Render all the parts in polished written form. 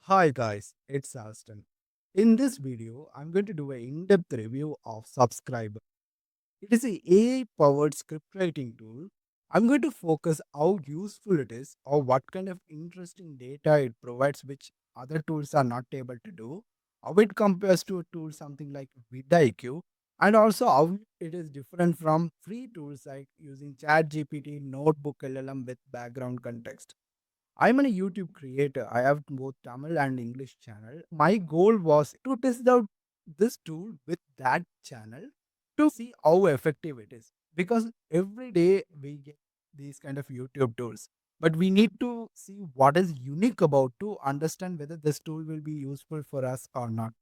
Hi guys, it's Alston. In this video, I'm going to do an in-depth review of Subscriber. It is a AI-powered script writing tool. I'm going to focus how useful it is or what kind of interesting data it provides which other tools are not able to do, how it compares to a tool something like VidIQ, and also how it is different from free tools like using ChatGPT, NotebookLM with background context. I'm a YouTube creator. I have both Tamil and English channel. My goal was to test out this tool with that channel to see how effective it is. Because every day we get these kind of YouTube tools, but we need to see what is unique about to understand whether this tool will be useful for us or not.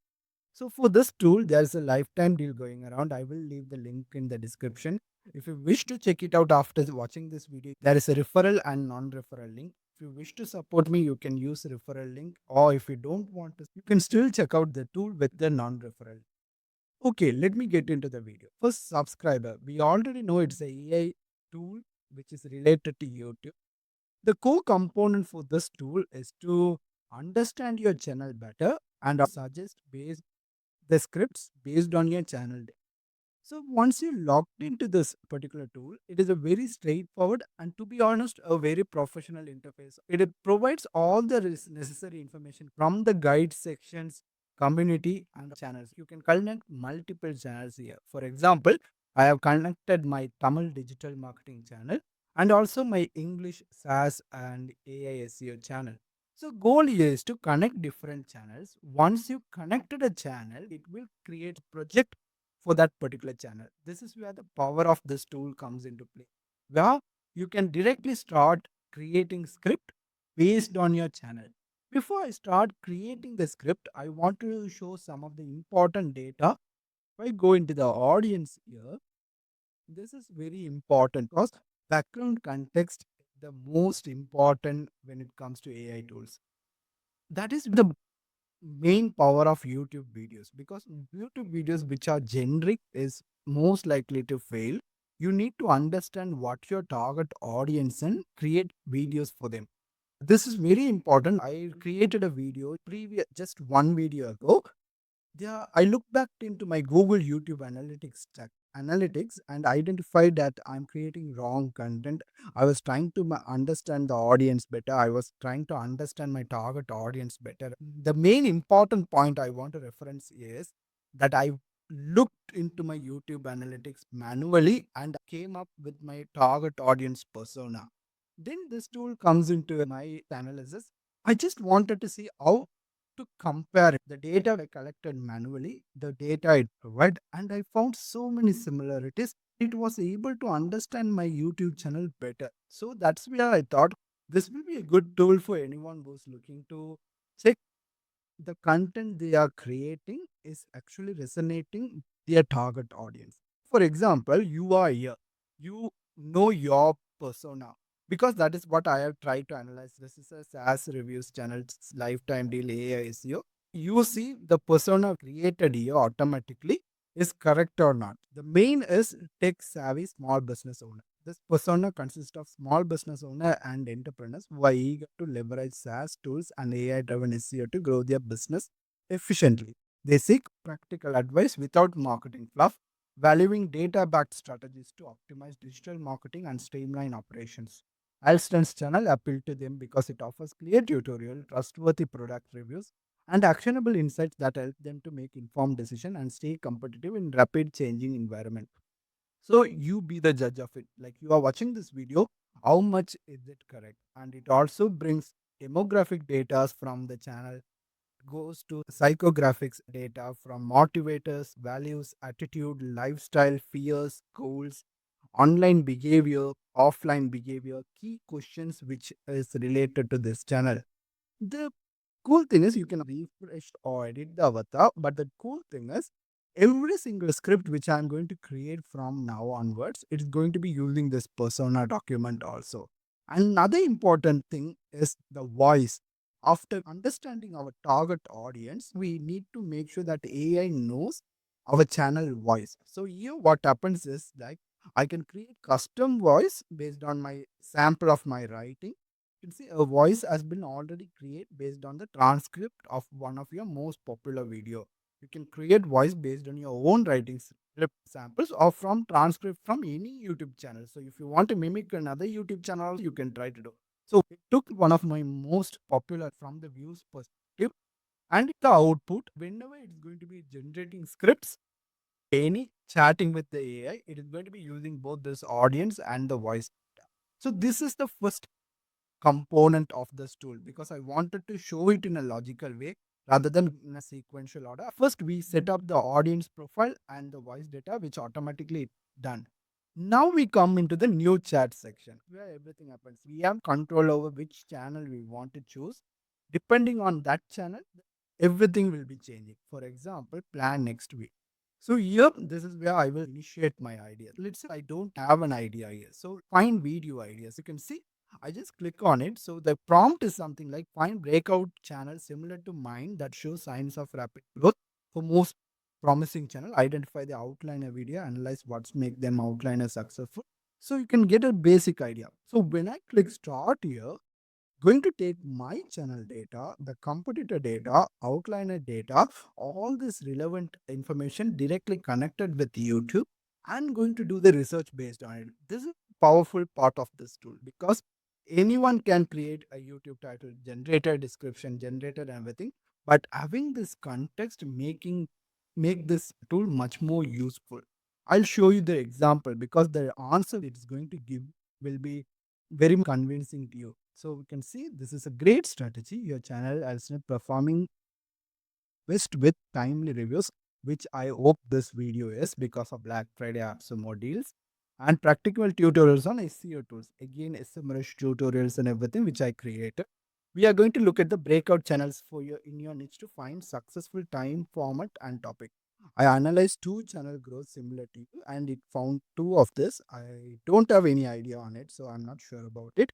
So for this tool, there's a lifetime deal going around. I will leave the link in the description. If you wish to check it out after watching this video, there is a referral and non-referral link. If you wish to support me, you can use referral link, or if you don't want to, you can still check out the tool with the non-referral. Okay, let me get into the video. First, subscriber. We already know it's a AI tool which is related to YouTube. The core component for this tool is to understand your channel better and suggest based the scripts based on your channel. So once you logged into this particular tool, it is a very straightforward and, to be honest, a very professional interface. It provides all the necessary information from the guide sections, community and channels. You can connect multiple channels here. For example, I have connected my Tamil digital marketing channel and also my English SaaS and AI SEO channel. So goal here is to connect different channels. Once you connected a channel, it will create project for that particular channel. This is where the power of this tool comes into play, where you can directly start creating script based on your channel. Before I start creating the script, I want to show some of the important data. If I go into the audience here, this is very important because background context is the most important when it comes to AI tools. That is the main power of YouTube videos, because YouTube videos which are generic is most likely to fail. You need to understand what your target audience and create videos for them. This is very important. I created a video previous just one video ago. Yeah, I looked back into my Google YouTube analytics and identified that I'm creating wrong content. I was trying to understand the audience better. I was trying to understand my target audience better. The main important point I want to reference is that I looked into my YouTube analytics manually and came up with my target audience persona. Then this tool comes into my analysis. I just wanted to see how to compare the data I collected manually, the data it provided, and I found so many similarities. It was able to understand my YouTube channel better. So that's where I thought this will be a good tool for anyone who's looking to check the content they are creating is actually resonating with their target audience. For example, you are here, you know your persona, because that is what I have tried to analyze. This is a SaaS reviews channel, it's lifetime deal AI SEO. You see the persona created here automatically is correct or not. The main is tech savvy small business owner. This persona consists of small business owner and entrepreneurs who are eager to leverage SaaS tools and AI-driven SEO to grow their business efficiently. They seek practical advice without marketing fluff, valuing data-backed strategies to optimize digital marketing and streamline operations. Alston's channel appealed to them because it offers clear tutorial, trustworthy product reviews, and actionable insights that help them to make informed decisions and stay competitive in rapid changing environment. So you be the judge of it. Like, you are watching this video, how much is it correct? And it also brings demographic data from the channel, goes to psychographics data from motivators, values, attitude, lifestyle, fears, goals, online behavior, offline behavior, key questions which is related to this channel. The cool thing is you can refresh or edit the avatar, but the cool thing is every single script which I'm going to create from now onwards, it's going to be using this persona document also. Another important thing is the voice. After understanding our target audience, we need to make sure that AI knows our channel voice. So here what happens is like I can create custom voice based on my sample of my writing, You can see a voice has been already created based on the transcript of one of your most popular video. You can create voice based on your own writing script samples or from transcript from any YouTube channel. So if you want to mimic another YouTube channel, you can try to do. So it took one of my most popular from the views perspective and the output whenever it's going to be generating scripts, any chatting with the AI, it is going to be using both this audience and the voice. So this is the first component of this tool because I wanted to show it in a logical way rather than in a sequential order. First, we set up the audience profile and the voice data, which automatically done. Now we come into the new chat section where everything happens. We have control over which channel we want to choose. Depending on that channel, everything will be changing. For example, plan next week. So here, this is where I will initiate my idea. Let's say I don't have an idea here. So find video ideas. You can see I just click on it. So the prompt is something like find breakout channel similar to mine that shows signs of rapid growth. For most promising channel, identify the outliner video, analyze what's make them outliner successful. So you can get a basic idea. So when I click start here, going to take my channel data, the competitor data, outliner data, all this relevant information directly connected with YouTube and going to do the research based on it. This is a powerful part of this tool because anyone can create a YouTube title, generator, description, generator, and everything. But having this context make this tool much more useful. I'll show you the example because the answer it's going to give will be very convincing to you. So we can see this is a great strategy. Your channel is performing best with timely reviews, which I hope this video is because of Black Friday AppSumo deals and practical tutorials on SEO tools. Again, SMrush tutorials and everything which I created. We are going to look at the breakout channels for your in your niche to find successful time, format, and topic. I analyzed two channel growth similar to you and it found two of this. I don't have any idea on it, so I'm not sure about it.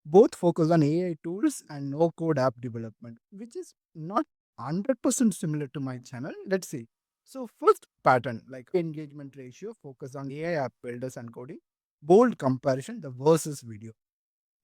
Both focus on AI tools and no code app development, which is not 100% similar to my channel. Let's see. So, first pattern like engagement ratio, focus on AI app builders and coding. Bold comparison, the versus video.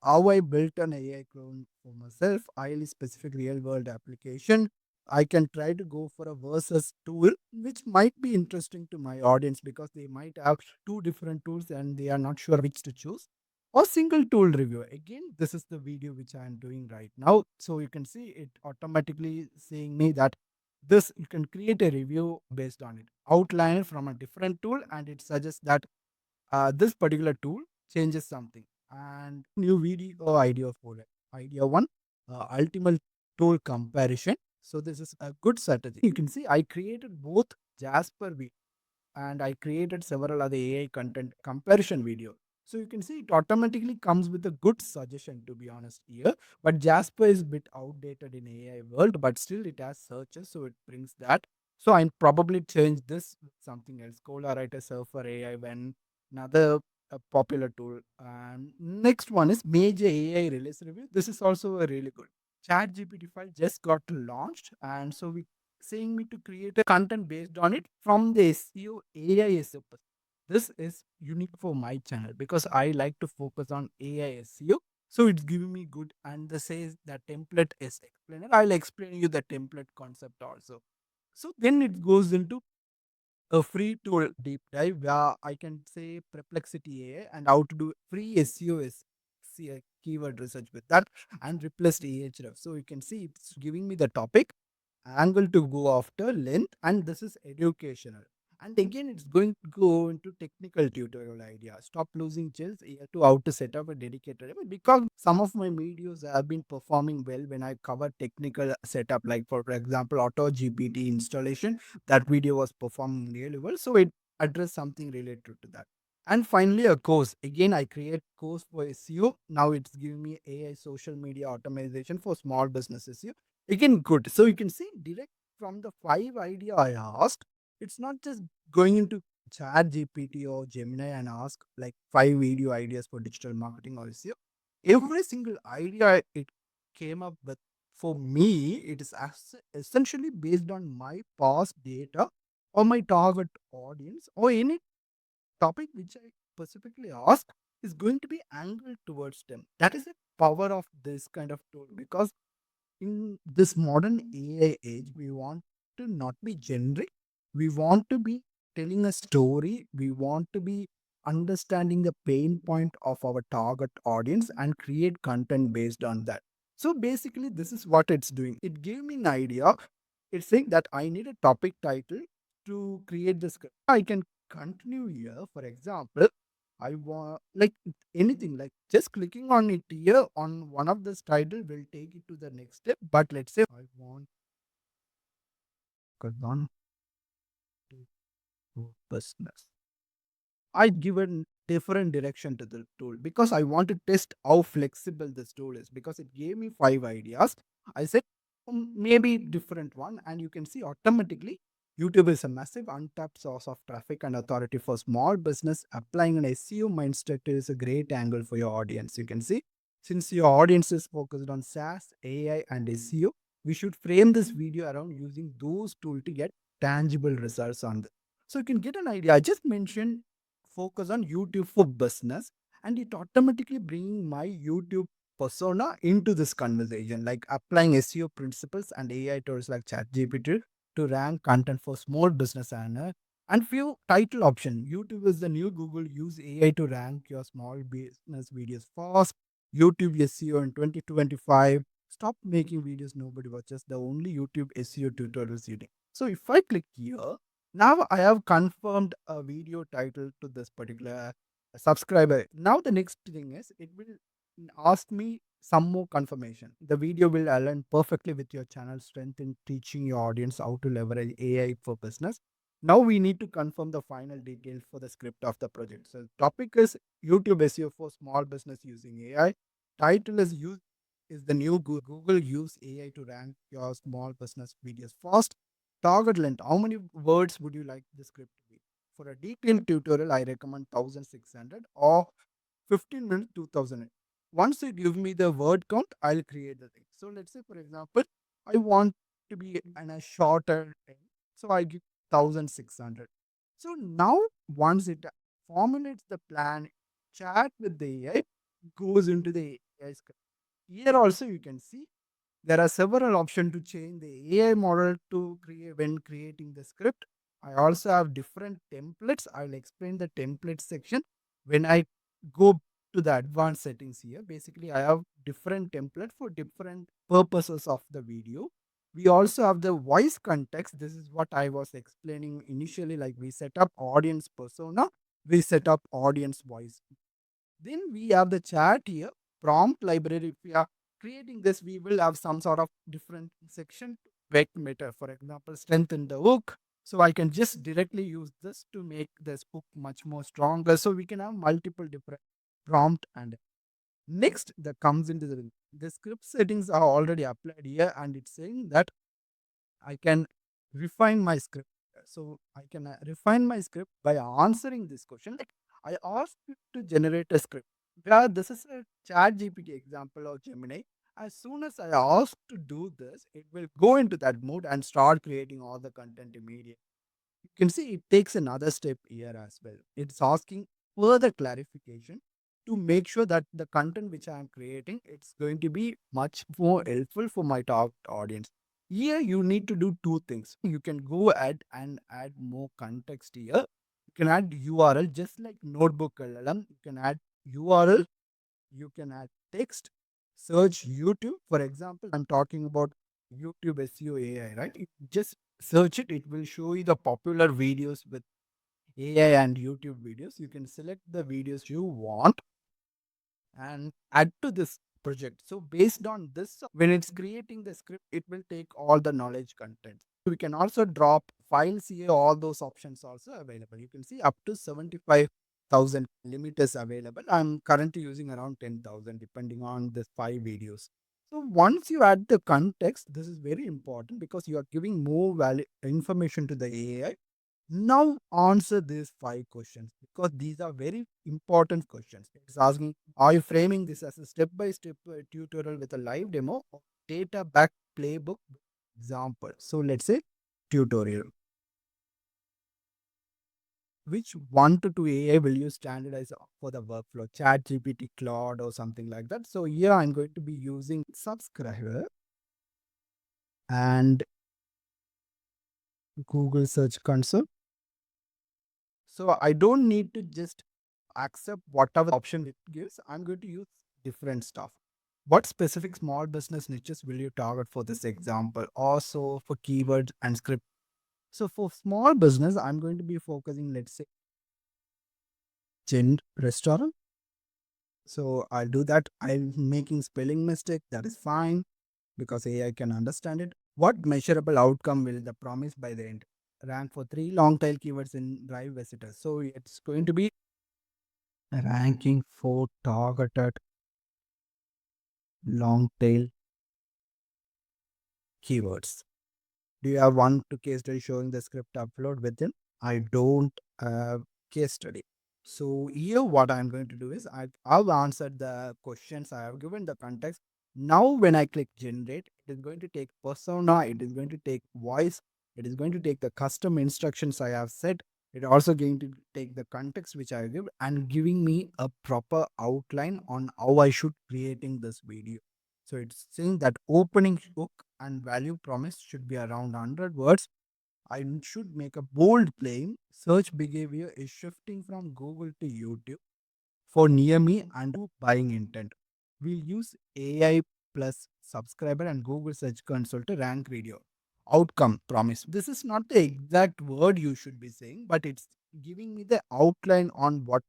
How I built an AI clone for myself, highly specific real world application. I can try to go for a versus tool, which might be interesting to my audience because they might have two different tools and they are not sure which to choose. Or single tool review. Again, this is the video which I am doing right now. So you can see it automatically saying me that this you can create a review based on it. Outline from a different tool and it suggests that this particular tool changes something and new video idea for it. Idea one, ultimate tool comparison. So this is a good strategy. You can see I created both Jasper and I created several other AI content comparison video. So you can see it automatically comes with a good suggestion to be honest here. But Jasper is a bit outdated in AI world, but still it has searches, so it brings that. So I probably change this with something else. Cola Writer Surfer AI when another popular tool. And next one is major AI release review. This is also a really good. ChatGPT file just got launched, and so we saying me to create a content based on it from the SEO AI SEO. This is unique for my channel because I like to focus on AI SEO. So it's giving me good and the says that template is explainer. I'll explain you the template concept also. So then it goes into a free tool deep dive where I can say Perplexity AI and how to do free SEO is see a keyword research with that and replace Ahref. So you can see it's giving me the topic, angle to go after, length, and this is educational. And again, it's going to go into technical tutorial idea. Stop losing chills here to how to set up a dedicated because some of my videos have been performing well when I cover technical setup, like for example, Auto GPT installation. That video was performing really well, so it addressed something related to that. And finally, a course. Again, I create course for SEO. Now it's giving me AI social media automation for small businesses. Again, good. So you can see direct from the five idea I asked, it's not just going into chat GPT or Gemini and ask like five video ideas for digital marketing or SEO. Every single idea it came up with for me, it is essentially based on my past data or my target audience or any topic which I specifically ask is going to be angled towards them. That is it. power of this kind of tool, because in this modern AI age, we want to not be generic. We want to be telling a story. We want to be understanding the pain point of our target audience and create content based on that. So basically, this is what it's doing. It gave me an idea. It's saying that I need a topic title to create this. I can continue here. For example, I want like anything, like just clicking on it here on one of this title will take it to the next step. But let's say I want on to do business. I give a different direction to the tool because I want to test how flexible this tool is, because it gave me five ideas. I said maybe different one, and you can see automatically YouTube is a massive untapped source of traffic and authority for small business. Applying an SEO mindset is a great angle for your audience. You can see, since your audience is focused on SaaS, AI, and SEO, we should frame this video around using those tools to get tangible results on this. So you can get an idea. I just mentioned focus on YouTube for business, and it automatically bringing my YouTube persona into this conversation, like applying SEO principles and AI tools like ChatGPT to rank content for small business owner. And few title option. YouTube is the new Google. Use AI to rank your small business videos fast. YouTube SEO in 2025. Stop making videos nobody watches. The only YouTube SEO tutorials you need. So if I click here, now I have confirmed a video title to this particular subscriber. Now the next thing is it will ask me some more confirmation. The video will align perfectly with your channel strength in teaching your audience how to leverage AI for business. Now we need to confirm the final details for the script of the project. So topic is YouTube SEO for small business using AI. Title is use is the new Google use AI to rank your small business videos fast. Target length. How many words would you like the script to be? For a detailed tutorial, I recommend 1600 or 15 minutes 2000. Once you give me the word count, I'll create the thing. So let's say, for example, I want to be in a shorter thing. So I give 1600. So now, once it formulates the plan, chat with the AI, goes into the AI script. Here also, you can see there are several options to change the AI model to create when creating the script. I also have different templates. I'll explain the template section when I go to the advanced settings here. Basically, I have different template for different purposes of the video. We also have the voice context. This is what I was explaining initially. Like we set up audience persona, we set up audience voice. Then we have the chat here, prompt library. If we are creating this, we will have some sort of different section to make meta. For example, strengthen the hook. So I can just directly use this to make this hook much more stronger. So we can have multiple different prompt. And next that comes into the script settings are already applied here, and it's saying that I can refine my script. So I can refine my script by answering this question. Like I asked it to generate a script. Where this is a chat GPT example of Gemini. As soon as I ask to do this, it will go into that mode and start creating all the content immediately. You can see it takes another step here as well. It's asking further clarification to make sure that the content which I am creating, it's going to be much more helpful for my target audience. Here you need to do two things. You can go ahead and add more context here. You can add URL just like NotebookLM. You can add URL, you can add text, search YouTube. For example, I'm talking about YouTube SEO AI, right? Just search it, it will show you the popular videos with AI and YouTube videos. You can select the videos you want and add to this project. So based on this, when it's creating the script, it will take all the knowledge content. We can also drop files here. All those options also available. You can see up to 75,000 limit is available. I'm currently using around 10,000 depending on the 5 videos. So once you add the context, this is very important because you are giving more value information to the AI. Now answer these 5 questions because these are very important questions. It's asking, are you framing this as a step-by-step tutorial with a live demo or data back playbook example? So let's say tutorial. which one to two AI will you standardize for the workflow? ChatGPT, Claude, or something like that. So here I'm going to be using Subscriber and Google Search Console. So I don't need to just accept whatever option it gives. I'm going to use different stuff. What specific small business niches will you target for this example? Also for keywords and script. So for small business, I'm going to be focusing, let's say, gin restaurant. So I'll do that. I'm making spelling mistake. That is fine because AI can understand it. What measurable outcome will the promise by the end? Rank for three long tail keywords in drive visitors. So it's going to be ranking for targeted long tail keywords. Do you have one to case study showing the script upload within? I don't have case study. So here what I'm going to do is I've answered the questions. I have given the context. Now when I click generate, it is going to take persona, it is going to take voice, it is going to take the custom instructions I have set. It also going to take the context which I give and giving me a proper outline on how I should creating this video. So it's saying that opening hook and value promise should be around 100 words. I should make a bold claim. Search behavior is shifting from Google to YouTube for near me and buying intent. We'll use AI plus subscriber and Google Search Console to rank video. Outcome promise. This is not the exact word you should be saying, but it's giving me the outline on what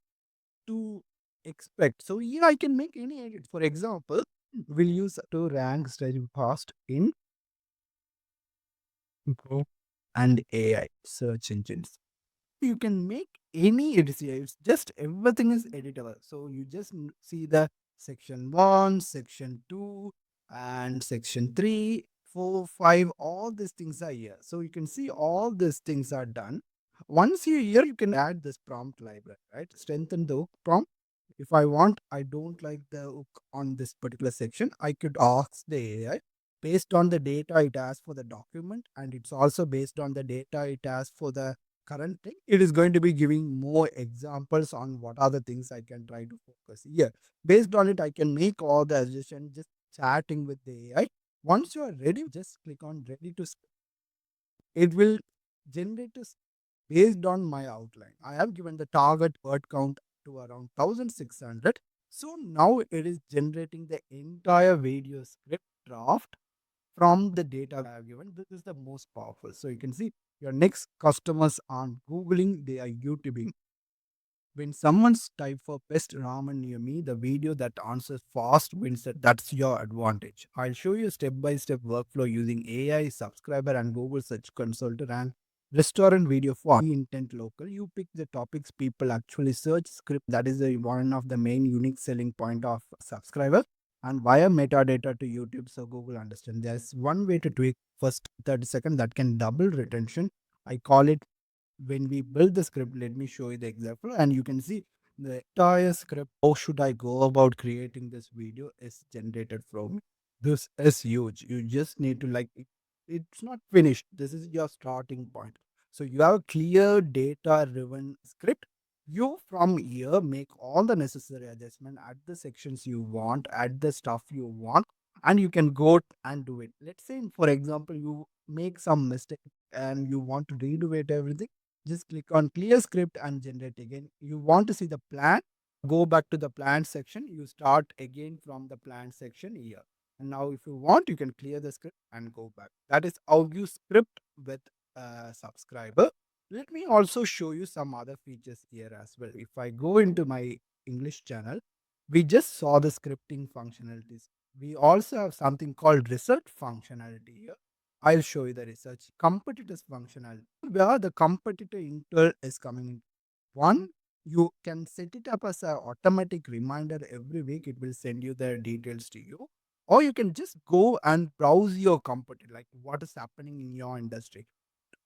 to expect. So here I can make any edit. For example, we'll use to rank study fast in Go and AI search engines. You can make any edit here. It's just everything is editable. So you just see the section 1, section 2, and section 3, 4, 5. All these things are here. So you can see all these things are done. Once you're here, you can add this prompt library, right? Strengthen the hook prompt. If I want, I don't like the hook on this particular section, I could ask the AI based on the data it has for the document, and it's also based on the data it has for the current thing. It is going to be giving more examples on what are the things I can try to focus here. Based on it, I can make all the suggestions just chatting with the AI. Once you are ready, just click on ready to it will generate a based on my outline. I have given the target word count to around 1600. So now it is generating the entire video script draft from the data I have given. This is the most powerful. So you can see your next customers aren't Googling, they are YouTubing. When someone's type for best ramen near me, the video that answers fast wins it. That's your advantage. I'll show you step-by-step workflow using AI, subscriber, and Google Search Console to rank restaurant video for intent local. You pick the topics people actually search script. That is one of the main unique selling point of subscriber and via metadata to YouTube. So Google understand. There's one way to tweak first 30 seconds that can double retention. I call it when we build the script. Let me show you the example and you can see the entire script. How should I go about creating this video is generated from me. This is huge. You just need to it's not finished. This is your starting point. So you have a clear data driven script. You from here make all the necessary adjustment at the sections you want, add the stuff you want, and you can go and do it. Let's say for example you make some mistake and you want to redo it everything, just click on clear script and generate again. You want to see the plan, go back to the plan section. You start again from the plan section here. And now if you want, you can clear the script and go back. That is how you script with a subscriber. Let me also show you some other features here as well. If I go into my English channel, we just saw the scripting functionalities. We also have something called research functionality here. I'll show you the research competitors functionality where the competitor intel is coming in. One, you can set it up as an automatic reminder every week. It will send you the details to you. Or you can just go and browse your competitor, like what is happening in your industry.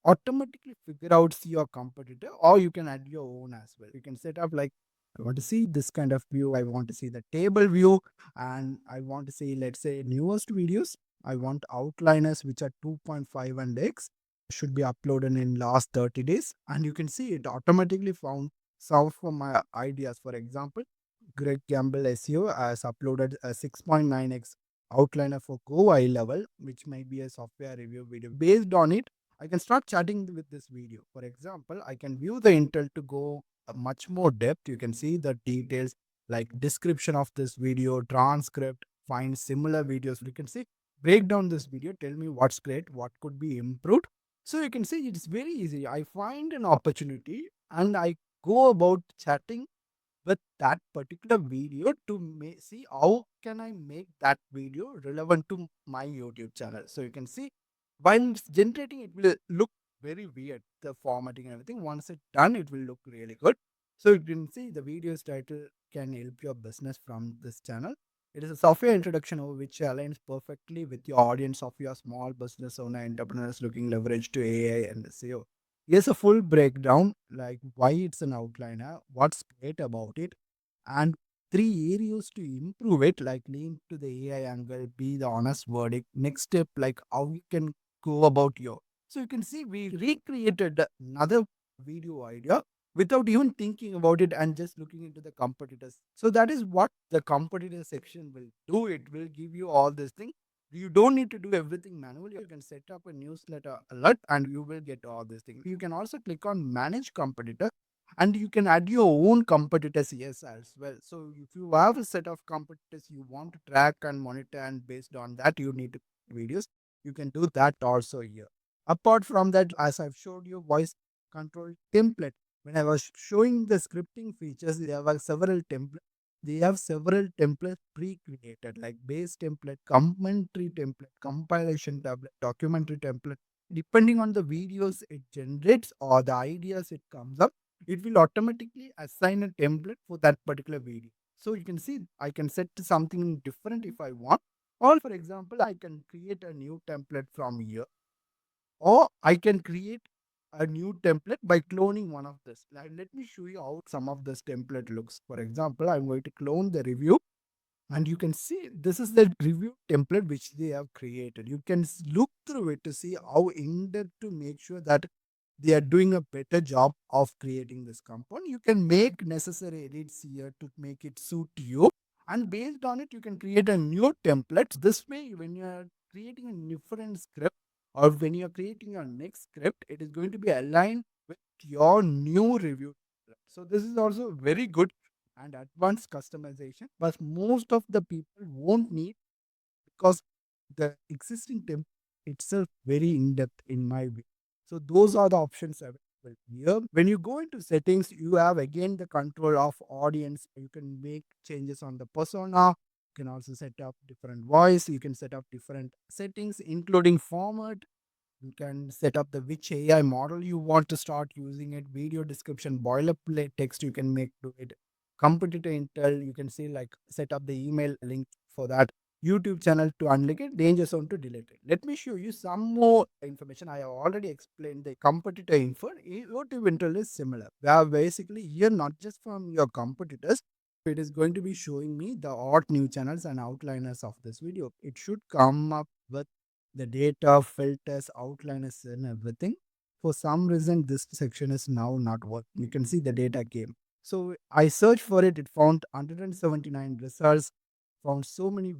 Automatically figure out your competitor, or you can add your own as well. You can set up like, I want to see this kind of view, I want to see the table view, and I want to see, let's say, newest videos. I want outliners which are 2.5 and x. should be uploaded in last 30 days, and you can see it automatically found some of my ideas. For example, Greg Campbell SEO has uploaded a 6.9x outliner for Go eye level, which might be a software review video. Based on it, I can start chatting with this video. For example, I can view the intel to go much more depth. You can see the details like description of this video, transcript, find similar videos. You can see, break down this video, tell me what's great, what could be improved. So you can see it's very easy. I find an opportunity and I go about chatting with that particular video to see how can I make that video relevant to my YouTube channel. So you can see while it's generating, it will look very weird, the formatting and everything. Once it's done, it will look really good. So you can see the video's title can help your business from this channel. It is a software introduction over which aligns perfectly with your audience of your small business owner entrepreneurs looking leverage to AI and SEO. Here's a full breakdown, like why it's an outliner, what's great about it, and three areas to improve it, like lean to the AI angle, be the honest verdict. Next step, like how you can go about your. So you can see we recreated another video idea without even thinking about it and just looking into the competitors. So that is what the competitor section will do. It will give you all this thing. You don't need to do everything manually. You can set up a newsletter alert and you will get all these things. You can also click on manage competitor and you can add your own competitors yes as well. So if you have a set of competitors you want to track and monitor, and based on that you need to videos, you can do that also here. Apart from that, as I've showed you, voice control template. When I was showing the scripting features, there were several templates. They have several templates pre-created, like base template, commentary template, compilation template, documentary template. Depending on the videos it generates or the ideas it comes up, it will automatically assign a template for that particular video. So you can see I can set to something different if I want. Or for example, I can create a new template from here, or I can create a new template by cloning one of this. Like, let me show you how some of this template looks. For example, I'm going to clone the review, and you can see this is the review template which they have created. You can look through it to see how in depth to make sure that they are doing a better job of creating this compound. You can make necessary edits here to make it suit you, and based on it you can create a new template. This way when you are creating a different script, or when you are creating your next script, it is going to be aligned with your new review. So this is also very good and advanced customization, but most of the people won't need, because the existing template itself very in depth in my view. So those are the options available here. When you go into settings, you have again the control of audience. You can make changes on the persona. You can also set up different voice. You can set up different settings, including format. You can set up the which AI model you want to start using it, video description, boilerplate text you can make to it, competitor intel, you can see like set up the email link for that, YouTube channel to unlink it, danger zone to delete it. Let me show you some more information. I have already explained the competitor info. YouTube intel is similar. Where basically here not just from your competitors, it is going to be showing me the odd new channels and outliners of this video. It should come up with the data, filters, outliners, and everything. For some reason, this section is now not working. You can see the data came. So I searched for it. It found 179 results. Found so many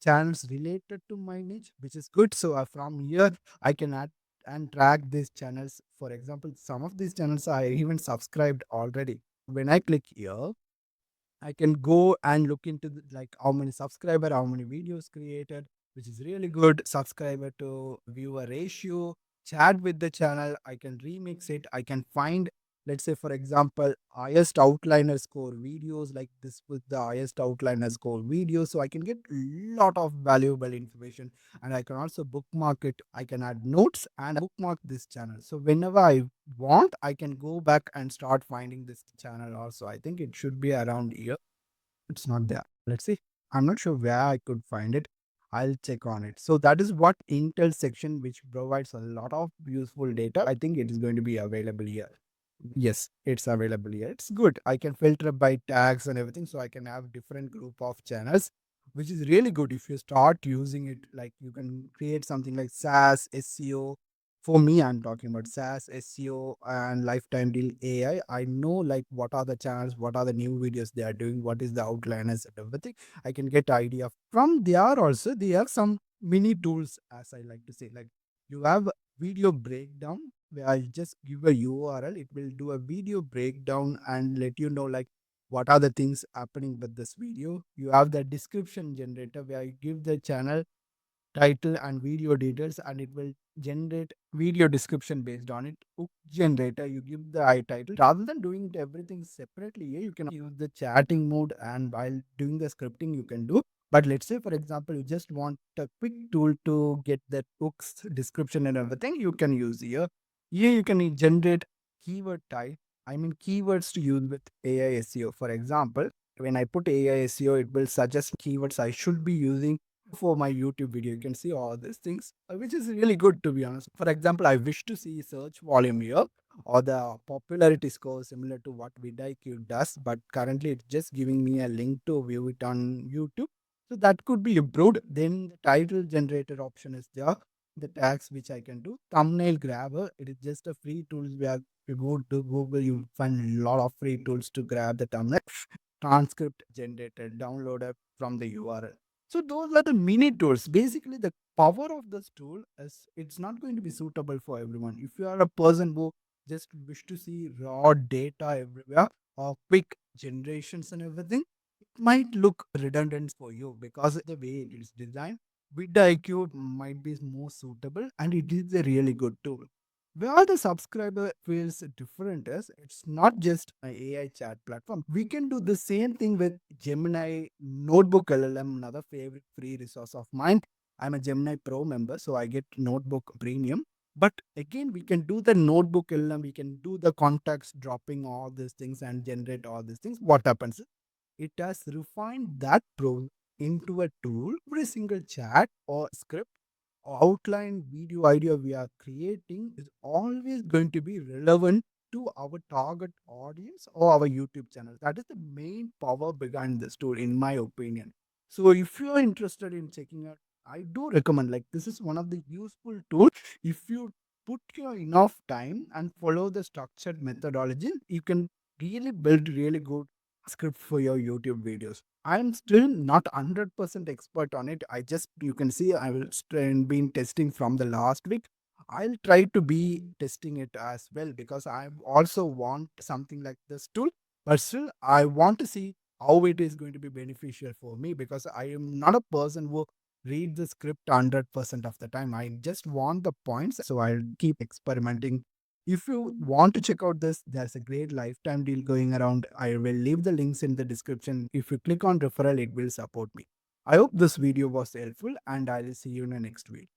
channels related to my niche, which is good. So from here, I can add and track these channels. For example, some of these channels I even subscribed already. When I click here, I can go and look into like how many subscriber, how many videos created, which is really good. Subscriber to viewer ratio, chat with the channel. I can remix it. I can find, let's say, for example, highest outliner score videos, like this with the highest outliner score video. So I can get a lot of valuable information, and I can also bookmark it. I can add notes and bookmark this channel. So whenever I want, I can go back and start finding this channel also. I think it should be around here. It's not there. Let's see. I'm not sure where I could find it. I'll check on it. So that is what Intel section, which provides a lot of useful data. I think it is going to be available here. Yes, it's available here. It's good. I can filter by tags and everything. So I can have different group of channels, which is really good if you start using it. Like you can create something like SaaS, SEO, For me, I'm talking about SaaS, SEO, and lifetime deal AI. I know like what are the channels, what are the new videos they are doing, what is the outliners and everything. I can get idea from there. Also, they have some mini tools, as I like to say. Like you have video breakdown where I just give a URL. It will do a video breakdown and let you know like what are the things happening with this video. You have the description generator where I give the channel title and video details, and it will generate video description based on it. Hook generator, you give the I title rather than doing it everything separately. Here you can use the chatting mode, and while doing the scripting you can do. But let's say for example you just want a quick tool to get that book's description and everything, you can use here you can generate keyword type, I mean keywords to use with AI SEO. For example, when I put AI SEO, it will suggest keywords I should be using for my YouTube video. You can see all these things, which is really good to be honest. For example, I wish to see search volume here or the popularity score similar to what VidIQ does, but currently it's just giving me a link to view it on YouTube. So that could be improved. Then the title generator option is there. The tags which I can do. Thumbnail grabber, it is just a free tool where you go to Google, you find a lot of free tools to grab the thumbnail. Transcript generator, downloaded from the URL. So those are the mini tools. Basically, the power of this tool is it's not going to be suitable for everyone. If you are a person who just wish to see raw data everywhere or quick generations and everything, it might look redundant for you because the way it is designed. With the IQ might be more suitable and it is a really good tool. Where the subscriber feels different is it's not just an AI chat platform. We can do the same thing with Gemini Notebook LLM, another favorite free resource of mine. I'm a Gemini Pro member, so I get Notebook Premium. But again, we can do the Notebook LLM, we can do the context dropping all these things and generate all these things. What happens? It has refined that prompt into a tool. Every single chat or script outline video idea we are creating is always going to be relevant to our target audience or our YouTube channel. That is the main power behind this tool, in my opinion. So, if you are interested in checking out, I do recommend like this is one of the useful tools. If you put your enough time and follow the structured methodology, you can really build really good script for your YouTube videos. I'm still not 100% expert on it. I just, you can see, I will been testing from the last week. I'll try to be testing it as well because I also want something like this tool, but still, I want to see how it is going to be beneficial for me because I am not a person who read the script 100% of the time. I just want the points, so I'll keep experimenting. If you want to check out this, there's a great lifetime deal going around. I will leave the links in the description. If you click on referral, it will support me. I hope this video was helpful and I'll see you in the next video.